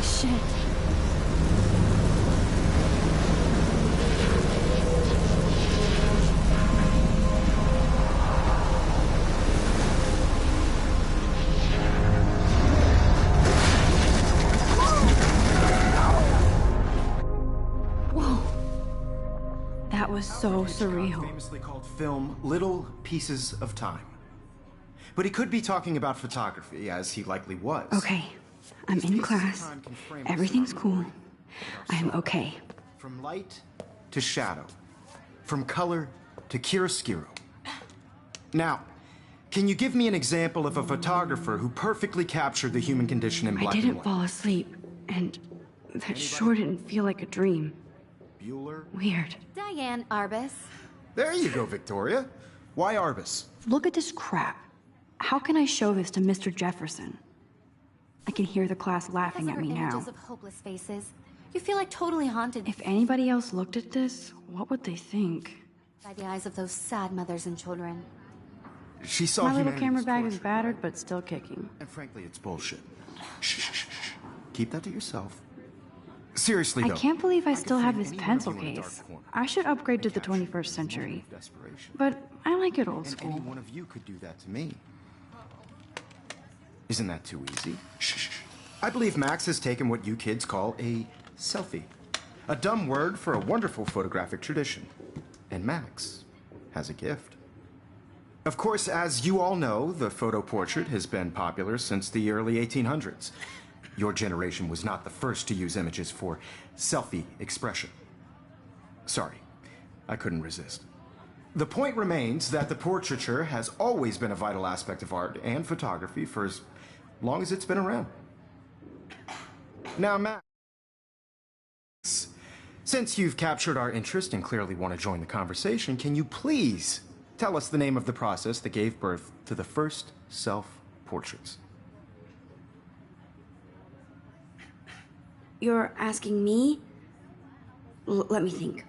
Holy shit. Whoa. That was so surreal. Famously called film Little Pieces of Time. But he could be talking about photography, as he likely was. Okay, I'm in class. Everything's cool. I'm okay. From light to shadow. From color to chiaroscuro. Now, can you give me an example of a photographer who perfectly captured the human condition in black and white? I didn't fall asleep, and that sure didn't feel like a dream. Bueller? Weird. Diane Arbus. There you go, Victoria. Why Arbus? Look at this crap. How can I show this to Mr. Jefferson? I can hear the class laughing at me now. Images of hopeless faces. You feel like totally haunted If anybody else looked at this, what would they think? by the eyes of those sad mothers and children. She saw My little humanity's camera bag is torture, battered, right? but still kicking. And frankly, it's bullshit. Shh, shh, shh, shh. Keep that to yourself. Seriously, though. I can't believe I still could have frame this any one pencil of you in a dark case. corner. I should upgrade to the Capture 21st century. moment of desperation. But I like it old And school. any one of you could do that to me. Isn't that too easy? Shh, shh, shh. I believe Max has taken what you kids call a selfie. A dumb word for a wonderful photographic tradition. And Max has a gift. Of course, as you all know, the photo portrait has been popular since the early 1800s. Your generation was not the first to use images for selfie expression. Sorry, I couldn't resist. The point remains that the portraiture has always been a vital aspect of art and photography for as long as it's been around. Now, Max, since you've captured our interest and clearly want to join the conversation, can you please tell us the name of the process that gave birth to the first self-portraits? You're asking me? Let me think.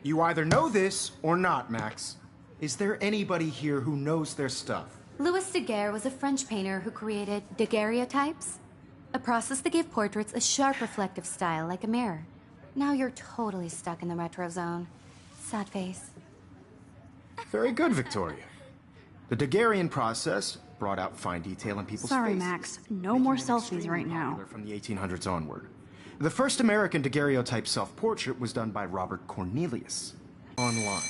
You either know this or not, Max. Is there anybody here who knows their stuff? Louis Daguerre was a French painter who created daguerreotypes, a process that gave portraits a sharp reflective style like a mirror. Now you're totally stuck in the retro zone. Sad face. Very good, Victoria. The Daguerrean process brought out fine detail in people's Sorry, faces. Max. No making more them selfies extremely right now. popular from the 1800s onward. The first American daguerreotype self-portrait was done by Robert Cornelius online.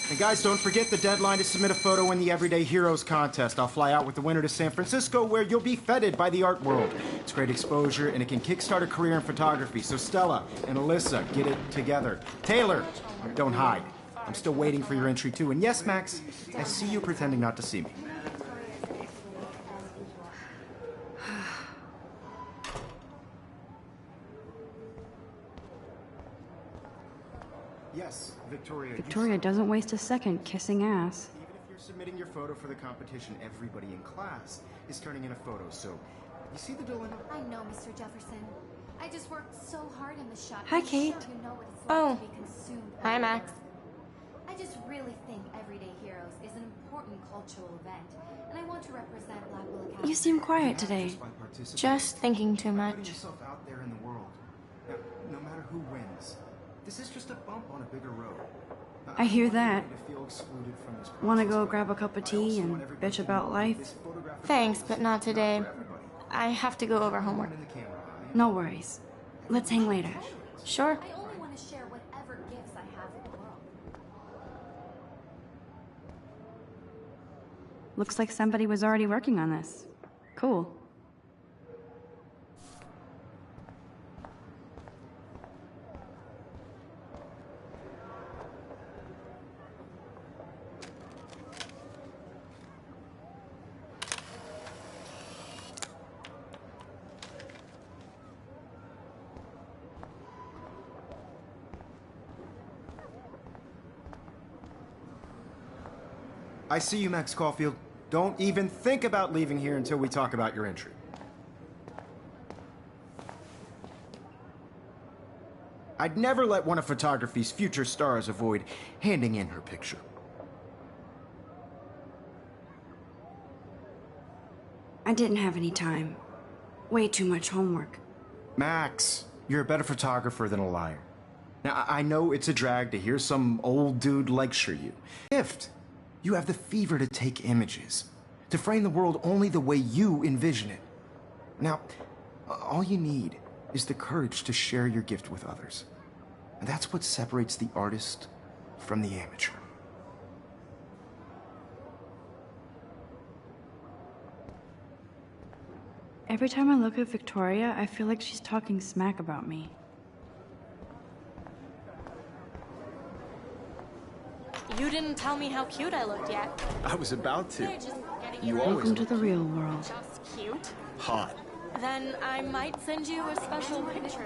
And guys, don't forget the deadline to submit a photo in the Everyday Heroes contest. I'll fly out with the winner to San Francisco, where you'll be feted by the art world. It's great exposure, and it can kickstart a career in photography. So Stella and Alyssa, get it together. Taylor, don't hide. I'm still waiting for your entry, too. And yes, Max, I see you pretending not to see me. Yes, Victoria. Victoria doesn't waste a second kissing ass. Even if you're submitting your photo for the competition, everybody in class is turning in a photo, so you see the dilemma? I know, Mr. Jefferson. I just worked so hard in the shop. Hi, I'm Kate. Sure you know what it's like Oh. to be consumed by Hi, it. Max. I just really think Everyday Heroes is an important cultural event, and I want to represent Blackwell Academy. You seem quiet today. By participating, Just thinking too putting much. yourself out there in the world. Now, no matter who wins, this is just a bump on a bigger road. I hear don't want that. anybody to feel excluded from this Wanna process, go but grab a cup of I tea also and want everybody bitch to about know life? this photographic Thanks, process but not is today. for everybody. I have to go over homework. In the camera eye. No worries. Let's hang later. Sure. I only want to share whatever gifts I have with the world. Looks like somebody was already working on this. Cool. I see you, Max Caulfield. Don't even think about leaving here until we talk about your entry. I'd never let one of photography's future stars avoid handing in her picture. I I didn't have any time. Way too much homework. Max, you're a better photographer than a liar. Now, I know it's a drag to hear some old dude lecture you. Gift. You have the fever to take images, to frame the world only the way you envision it. Now, all you need is the courage to share your gift with others. And that's what separates the artist from the amateur. Every time I look at Victoria, I feel like she's talking smack about me. You didn't tell me how cute I looked yet. I was about to. You're just getting You your always Welcome to the real world. just cute. hot. Then I might send you a special picture.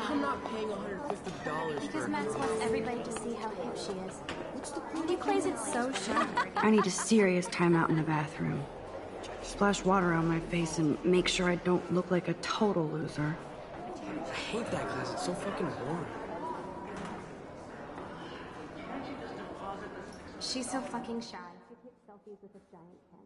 I'm not paying $150 Because for Max wants everybody to see how hip she is. What's the point? He plays it so shy. I need a serious timeout in the bathroom. Splash water on my face and make sure I don't look like a total loser. I hate that class. It's so fucking boring. She's so fucking shy. She takes selfies with a giant camera.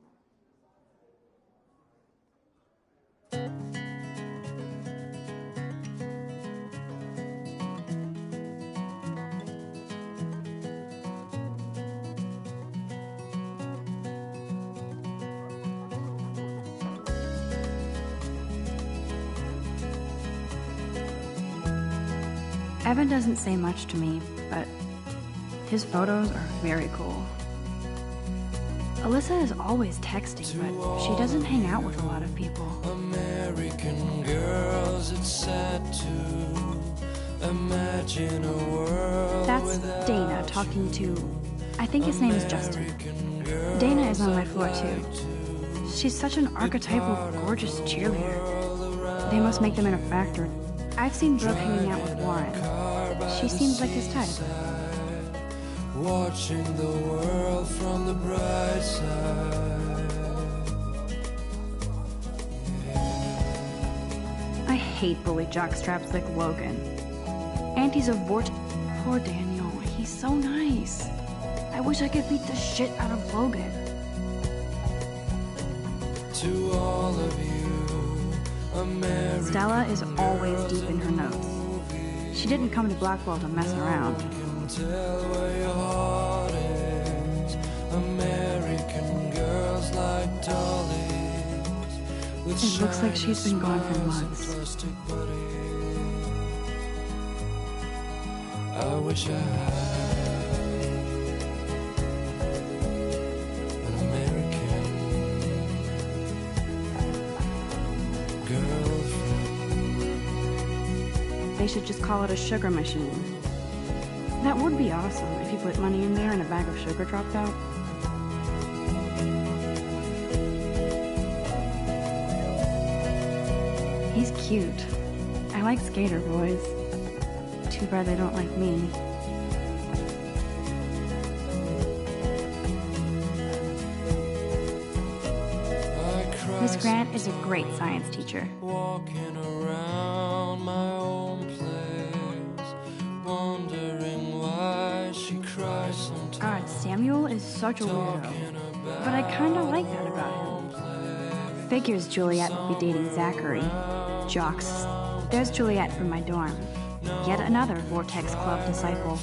Evan doesn't say much to me, but his photos are very cool. Alyssa is always texting, but she doesn't hang out with a lot of people. American girls, it's sad to imagine a world. That's Dana talking to, I think his name is Justin. Dana is on my floor too. She's such an archetypal, gorgeous cheerleader. They must make them in a factory. I've seen Brooke hanging out with Warren. She seems like his type. Watching the world from the bright side. I hate bully jockstraps like Logan. Auntie's a Poor Daniel, he's so nice. I wish I could beat the shit out of Logan. To all of you, American Stella is always deep in her notes. She didn't come to Blackwell to mess around. tell where your heart is. American girls like dollies. It looks like she's been gone for months. I wish I had an American girlfriend. They should just call it a sugar machine. That would be awesome if you put money in there and a bag of sugar dropped out. He's cute. I like skater boys. Too bad they don't like me. Miss Grant is a great science teacher. Walking around my own place, wondering why she cries sometimes. God, Samuel is such a weirdo. But I kinda like that about him. Figures Juliet would be dating Zachary. Jocks. There's Juliet from my dorm. Yet another Vortex Club disciple.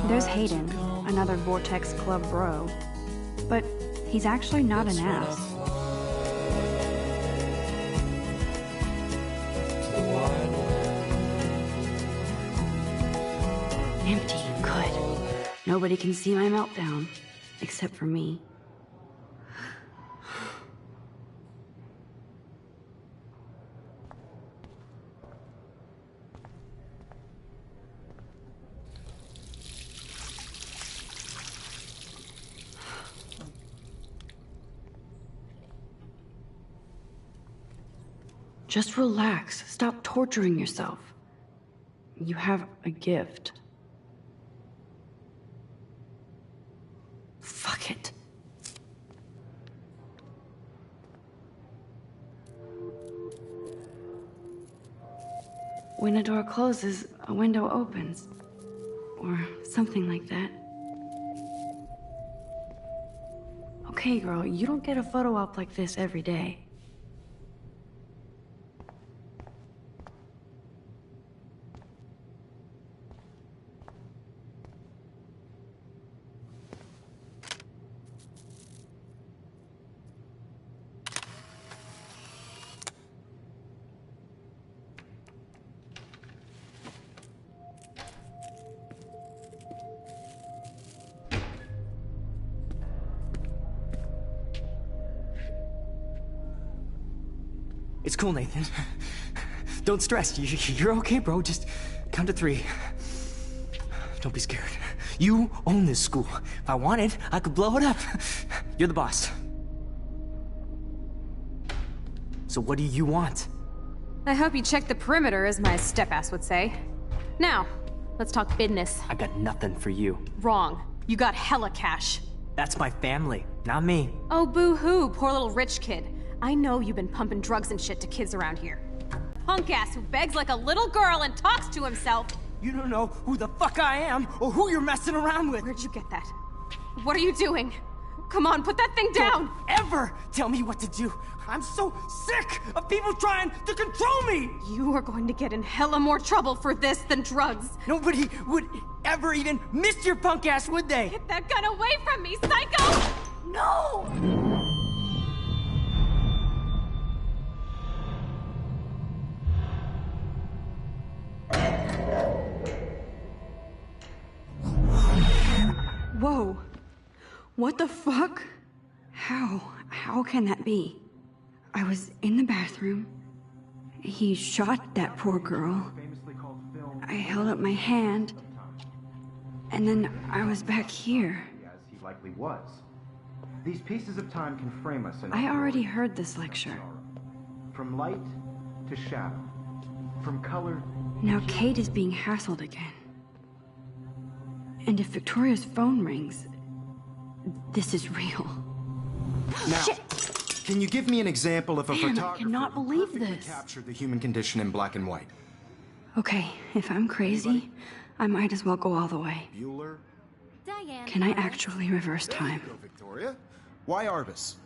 There's Hayden, another Vortex Club bro. But he's actually not an ass. Empty, good. Nobody can see my meltdown, except for me. Just relax. Stop torturing yourself. You have a gift. Fuck it. When a door closes, a window opens. Or something like that. Okay. Okay, girl, you don't get a photo op like this every day. It's cool, Nathan. Don't stress. You're okay, bro. Just count to 3. Don't be scared. You own this school. If I wanted, I could blow it up. You're the boss. So what do you want? I hope you checked the perimeter, as my step-ass would say. Now, let's talk business. I got nothing for you. Wrong. You got hella cash. That's my family, not me. Oh, boo-hoo, poor little rich kid. I know you've been pumping drugs and shit to kids around here. Punk ass who begs like a little girl and talks to himself. You don't know who the fuck I am or who you're messing around with. Where'd you get that? What are you doing? Come on, put that thing down! Don't ever tell me what to do. I'm so sick of people trying to control me. You are going to get in hella more trouble for this than drugs. Nobody would ever even miss your punk ass, would they? Get that gun away from me, psycho! No! Whoa. What the fuck? How can that be? I was in the bathroom. He shot that poor girl. I held up my hand. And then I was back here. As he likely was. These pieces of time can frame us in I already heard this lecture. From light to shadow. From color. Now Kate is being hassled again. And if Victoria's phone rings, this is real. Now, Shit! Can you give me an example of a Man, I photographer cannot who believe perfectly this. captured the human condition in black and white? Okay, if I'm crazy, I might as well go all the way. Bueller? Diane. Can I actually reverse time? There you go, Victoria. Why Arbus?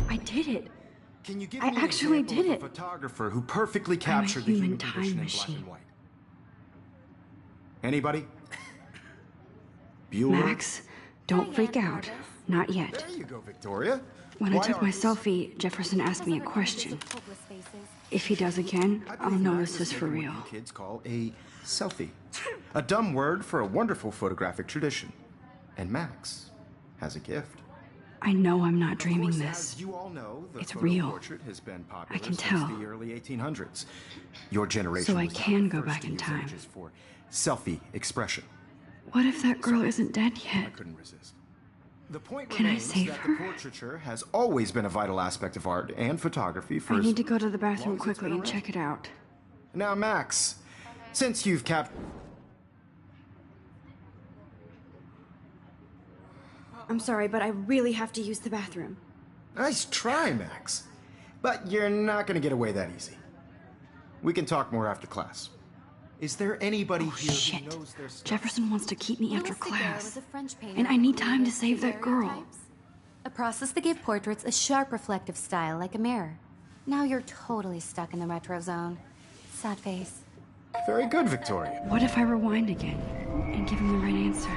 I did it. Can you give I me an actually example did of it. a photographer who perfectly captured the human human time condition in black machine. and white? Anybody? Bueller? Max, don't freak out. Not yet. There you go, Victoria. When I Why took my Arbus? selfie, Jefferson asked me a question. If he does again, I I'll believe know Max this is is for taking real. what you kids call a selfie. A dumb word for a wonderful photographic tradition. And Max has a gift. I know I'm not dreaming Of course, this. as you all know, the It's photo real. portrait has been popular I can since tell. the early 1800s. Your generation So I was not can the go first back to in use time. images for selfie expression. What if that girl isn't dead I yet? couldn't resist. The point Can I remains save that her? the portraiture has always been a vital aspect of art and photography for I as need to go to the long bathroom as it's quickly been and around. check it out. Now, Max, since you've capped... I'm sorry, but I really have to use the bathroom. Nice try, Max. But you're not going to get away that easy. We can talk more after class. Is there anybody here Shit. who knows their stuff? Jefferson wants to keep me after Louis Daguerre class. was a French painter And I who need time to created save that girl. daguerreotypes, a process that gave portraits a sharp reflective style like a mirror. Now you're totally stuck in the retro zone. Sad face. Very good, Victoria. What if I rewind again and give him the right answer?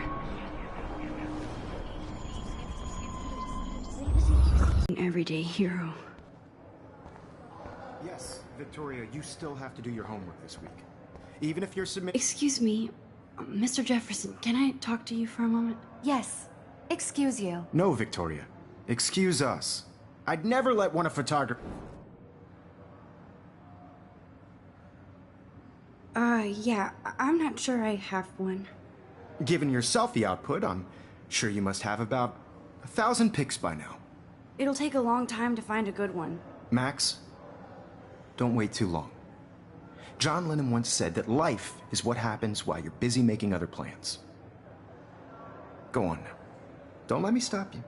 An everyday hero. Yes, Victoria, you still have to do your homework this week. Even if you're submitting... Excuse me, Mr. Jefferson, can I talk to you for a moment? Yes. Excuse you. No, Victoria. Excuse us. I'd never let one of photographer... Yeah, I'm not sure I have one. Given your selfie output, I'm sure you must have about 1,000 pics by now. It'll take a long time to find a good one. Max, don't wait too long. John Lennon once said that life is what happens while you're busy making other plans. Go on now. Don't let me stop you.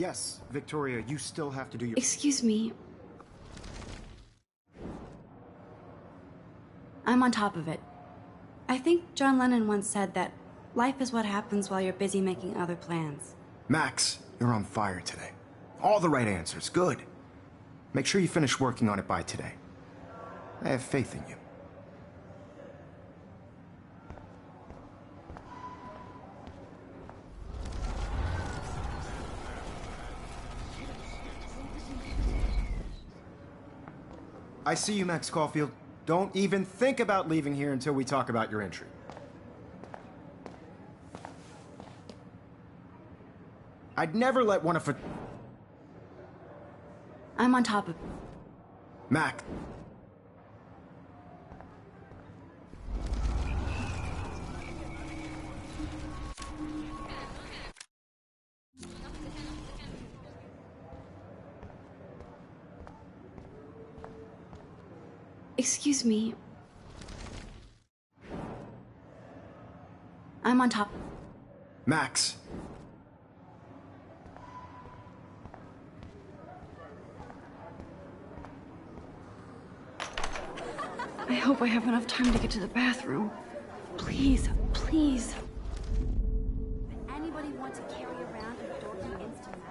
Yes, Victoria, you still have to do your... Excuse me. I'm on top of it. I think John Lennon once said that life is what happens while you're busy making other plans. Max, you're on fire today. All the right answers. Good. Make sure you finish working on it by today. I have faith in you. I see you, Max Caulfield. Don't even think about leaving here until we talk about your entry. I'd never let one of... I'm on top of it. Mac. Excuse me. I'm on top. Max. I hope I have enough time to get to the bathroom. Please, please. Would anybody want to carry around a dorky instant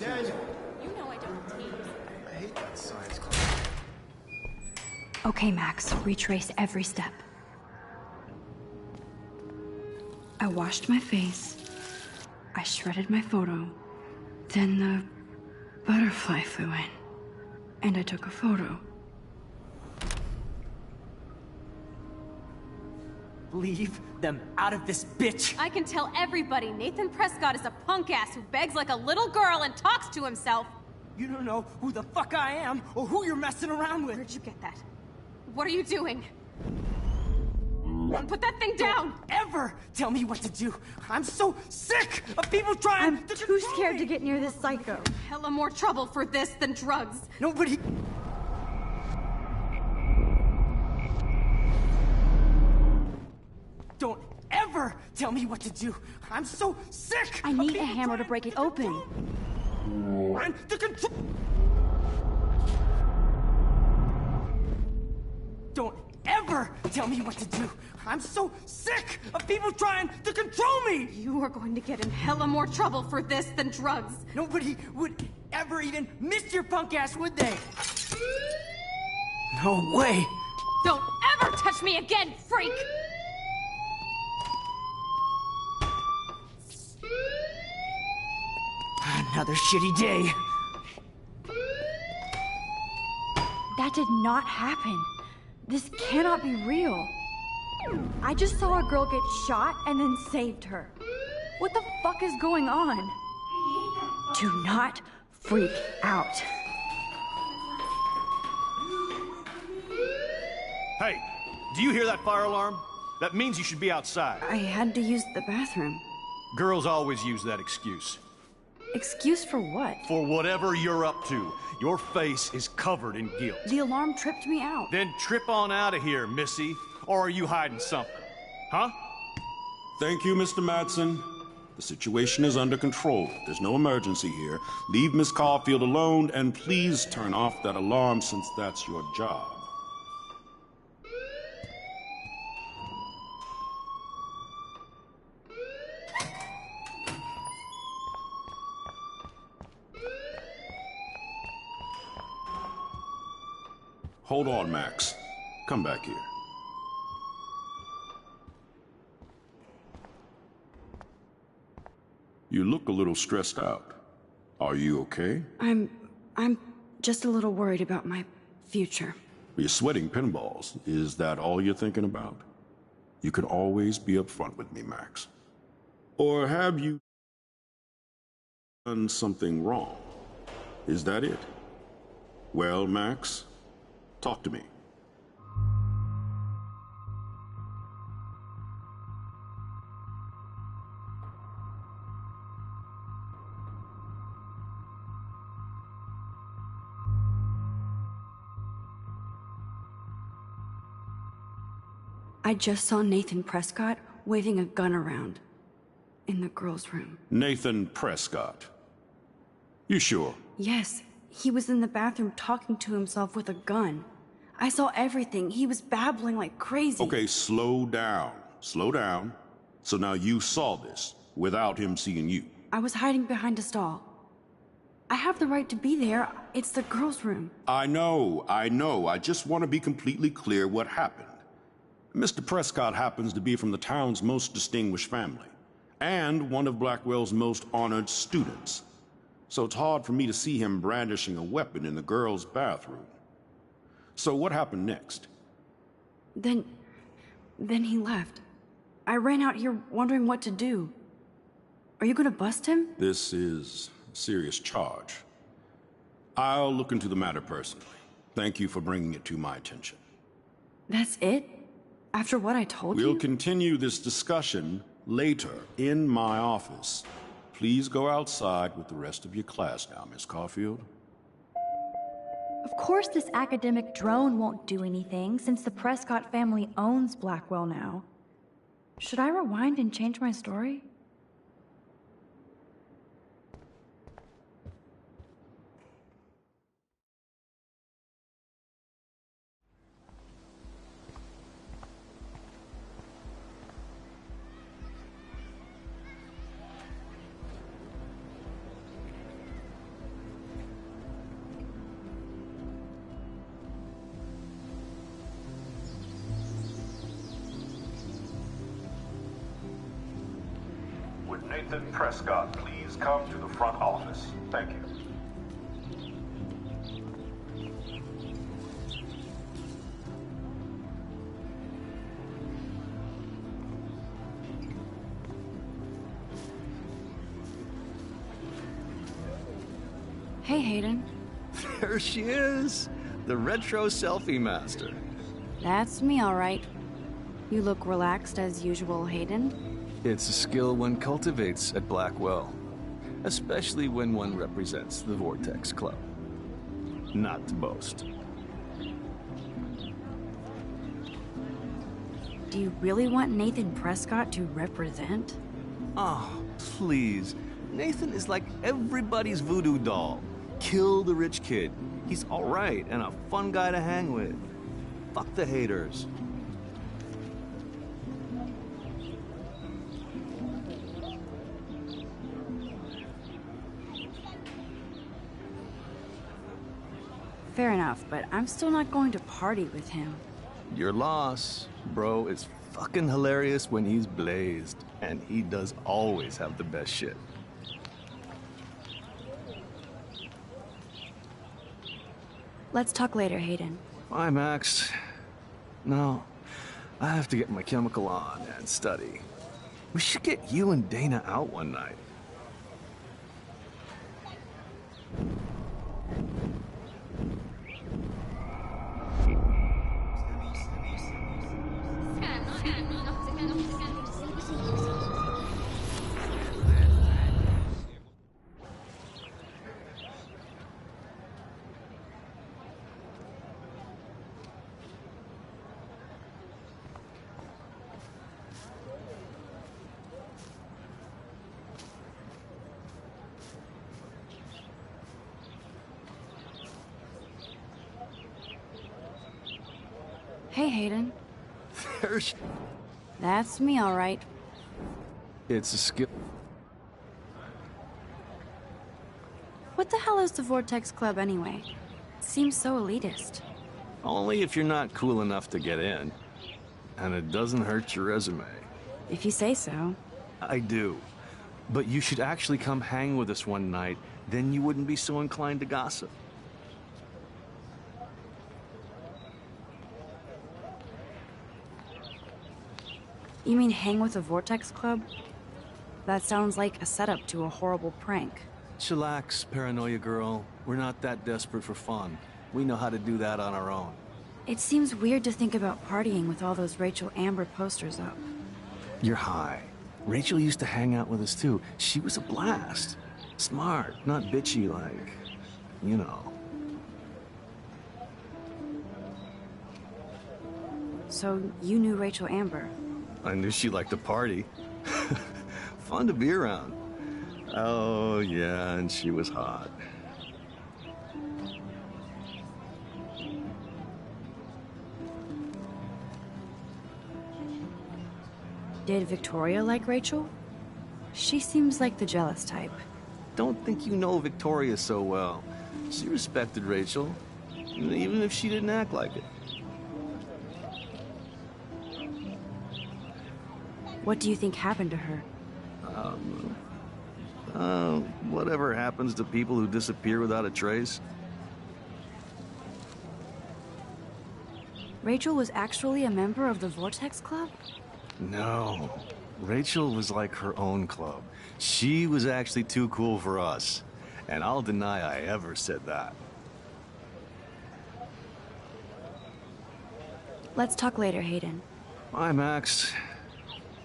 Daniel. You know I don't tease. I hate that science class. Okay, Max, retrace every step. I washed my face. I shredded my photo. Then the butterfly flew in. And I took a photo. Leave them out of this bitch! I can tell everybody Nathan Prescott is a punk ass who begs like a little girl and talks to himself. You don't know who the fuck I am or who you're messing around with. Where'd you get that? What are you doing? Put that thing down! Ever tell me what to do. I'm so sick of people trying I'm to too control scared me. to get near this psycho. Hella more trouble for this than drugs. Nobody... Don't ever tell me what to do. I'm so sick. I of need a people hammer to trying break it open. And to control... Don't ever tell me what to do. I'm so sick of people trying to control me. You are going to get in hella more trouble for this than drugs. Nobody would ever even miss your punk ass, would they? No way. Don't ever touch me again, freak! Another shitty day. That did not happen. This cannot be real. I just saw a girl get shot and then saved her. What the fuck is going on? Do not freak out. Hey, do you hear that fire alarm? That means you should be outside. I had to use the bathroom. Girls always use that excuse. Excuse for what? For whatever you're up to, your face is covered in guilt. The alarm tripped me out. Then trip on out of here, Missy. Or are you hiding something? Huh? Thank you, Mr. Madsen. The situation is under control. There's no emergency here. Leave Miss Caulfield alone, and please turn off that alarm since that's your job. Hold on, Max. Come back here. You look a little stressed out. Are you okay? I'm just a little worried about my future. You're sweating pinballs. Is that all you're thinking about? You can always be upfront with me, Max. Or have you done something wrong? Is that it? Well, Max, talk to me. I just saw Nathan Prescott waving a gun around in the girls' room. Nathan Prescott. You sure? Yes, he was in the bathroom talking to himself with a gun. I saw everything. He was babbling like crazy. Okay, slow down. Slow down. So now you saw this without him seeing you. I was hiding behind a stall. I have the right to be there. It's the girls' room. I know. I just want to be completely clear what happened. Mr. Prescott happens to be from the town's most distinguished family, and one of Blackwell's most honored students. So it's hard for me to see him brandishing a weapon in the girls' bathroom. So what happened next? Then he left. I ran out here wondering what to do. Are you gonna bust him? This is a serious charge. I'll look into the matter personally. Thank you for bringing it to my attention. That's it? After what I told you? We'll continue this discussion later in my office. Please go outside with the rest of your class now, Miss Caulfield. Of course this academic drone won't do anything, since the Prescott family owns Blackwell now. Should I rewind and change my story? Would Nathan Prescott please come to the front office? Thank you. Hey, Hayden. There she is, the retro selfie master. That's me, all right. You look relaxed as usual, Hayden. It's a skill one cultivates at Blackwell, especially when one represents the Vortex Club. Not to boast. Do you really want Nathan Prescott to represent? Oh, please. Nathan is like everybody's voodoo doll. Kill the rich kid. He's all right and a fun guy to hang with. Fuck the haters. Fair enough, but I'm still not going to party with him. Your loss, bro, is fucking hilarious when he's blazed. And he does always have the best shit. Let's talk later, Hayden. Bye, Max. No, I have to get my chemical on and study. We should get you and Dana out one night. Hey, Hayden. There's... That's me, all right. It's a skill. What the hell is the Vortex Club anyway? It seems so elitist. Only if you're not cool enough to get in. And it doesn't hurt your resume. If you say so. I do. But you should actually come hang with us one night, then you wouldn't be so inclined to gossip. You mean hang with the Vortex Club? That sounds like a setup to a horrible prank. Chillax, paranoia girl. We're not that desperate for fun. We know how to do that on our own. It seems weird to think about partying with all those Rachel Amber posters up. You're high. Rachel used to hang out with us too. She was a blast. Smart, not bitchy like, you know. So you knew Rachel Amber? I knew she liked to party. Fun to be around. Oh, yeah, and she was hot. Did Victoria like Rachel? She seems like the jealous type. Don't think you know Victoria so well. She respected Rachel, even if she didn't act like it. What do you think happened to her? Whatever happens to people who disappear without a trace. Rachel was actually a member of the Vortex Club? No. Rachel was like her own club. She was actually too cool for us. And I'll deny I ever said that. Let's talk later, Hayden. Bye, Max.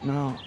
No,